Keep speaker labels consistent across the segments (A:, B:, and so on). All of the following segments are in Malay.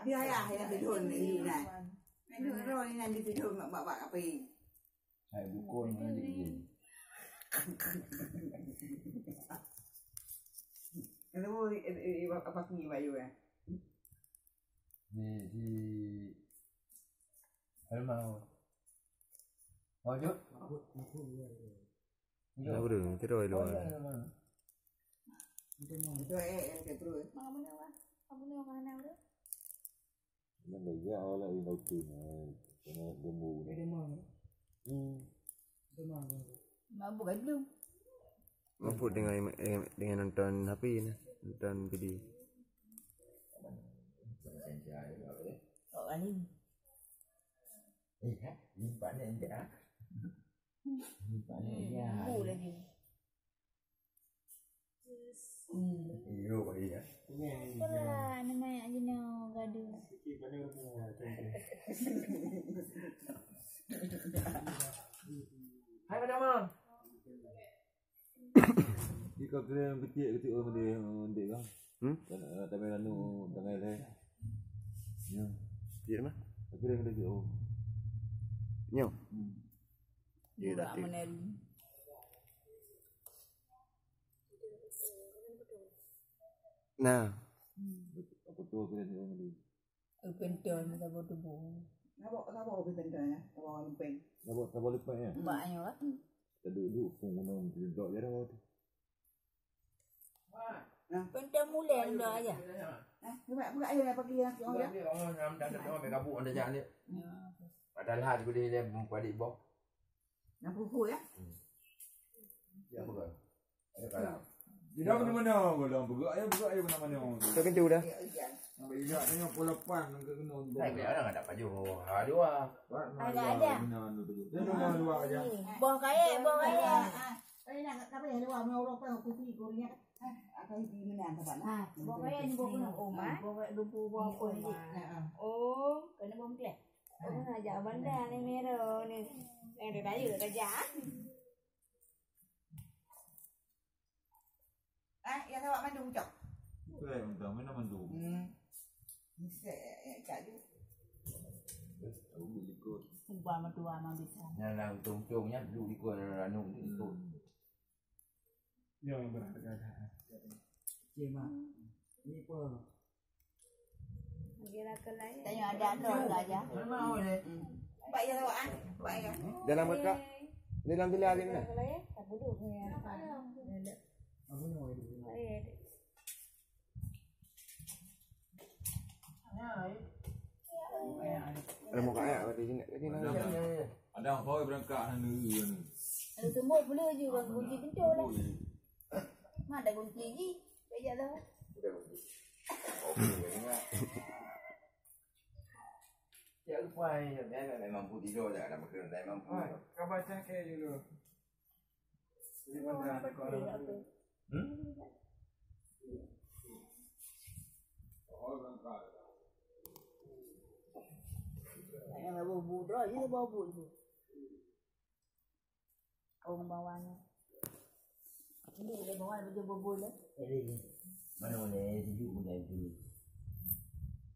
A: Dia ayah yang tidur ni nak. Ini roh ni nanti tidur mak bapak apa ini?
B: Hai bukan nanti.
A: Kalau apa ni bayu ya?
B: Di Helmau. Mau jut?
C: Đâu đường cái rồi luôn.
A: Itu terus.
D: Kamu ni apa? Kamu ni orang mana tu?
B: Nó người ra là đi đầu tiên này, cho nên đêm mù.
D: Mabuk kan belum?
C: Mampu dengan nonton HP ni, nonton video.
D: Oh, ani.
B: Bạn này anh đã. Bạn này nha.
D: Bu lagi.
B: Yêu vậy á.
D: Pernah nama Ajina gaduh.
B: Hai bạn không? Đi có cái kecil orang dia kan. Tapi anu dengan dia. Ya.
C: Dia mah.
B: Kira kecil.
C: Nyo.
D: Dia tak menel.
C: Nah,
B: Apa tu kira dia orang dia.
D: Penton masa bodoh bohong.
A: Nabo lebih penting ya, nabo lumpeng.
B: Tak boleh lepas ya.
D: Banyak kan?
B: Duduk pun orang duduk je dah.
D: Penton mulai dah aja.
A: Buka aja nak pergi yang orang.
B: Dia orang dah bergabung anda jangan dia. Padahal juga dia buat bok.
A: Nak fufu ya?
B: Ya bukan. Ada kalau.
E: Dia dah mana kalau bergerak ya mana-mana.
C: kau kencu dah.
E: Sampai dia tanya pola pan ke kena untuk.
B: Saya biar orang ada baju. Ha dua.
D: Agak ada.
E: Dia nombor dua aja.
D: Buah kaya.
A: Ini nak apa ya? Luar orang pun putih gorengnya. Apa ini mana tempat?
D: Buah kaya ni buah kena omah. Buah dumpu buah apa ni? Oh, kena buah kelak. Oh, ngajak bandar ni merah ni. Yang dia daya kerja.
A: Yang awak mandung cok.
E: Okey, untuk mana mandung?
A: Cak tu.
E: Ikut.
D: Ubah madua mah bisa.
B: Yang tung-tungnya dulu ikut anu ikut.
E: Yang berharga.
A: Cima. Ini apa?
D: Kira kelai. Tanya ada drone aja.
A: Mau ni. Baik ya awak Baik ya.
C: Dalam mereka, dalam bilik hari ni.
D: Kelai, tak bodoh ni.
E: Apa ni?
C: Ada muka ayak berarti sini.
E: Ada orang kau berangkat hang negeri ni.
D: Ada semua boleh je bang kunci kencur dah. Mana ada kunci ni? Bejak dah.
B: Ya lupa ya memang putih dah ada makan dah memang.
E: Kau baca ke dulu. Di mana kau? Oh berangkat.
D: Yang bawa budra je bawa bud tu. Orang bawahnya. Ini dia bawa baju bubul lah.
B: Mana boleh sejuk boleh tu.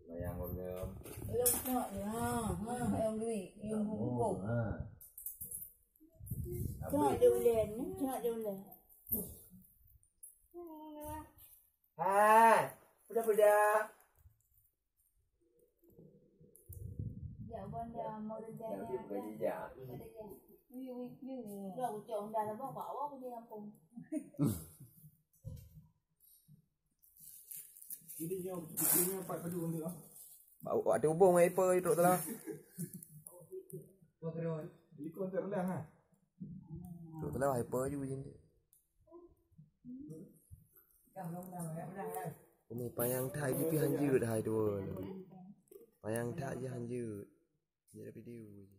B: Bayang orang.
D: Yang nak ni yang duit, yang buku. Cak dia ulen, cak dia ulen.
B: Budak-budak.
D: Ya benda mau
B: Yang
D: rencana.
B: dia bukan jejak.
D: Dah ucap dah lah bawa pergi kampung.
E: Ini dia empat padu ambil ah.
C: Bawa ada hubung apa itu telah.
E: Kau kena ikut terlang ah.
C: Itu telah hyper je macam tu. Ini payang thai je pi hanjut hai tu. Payang thai je hanjut. Ni ada video je.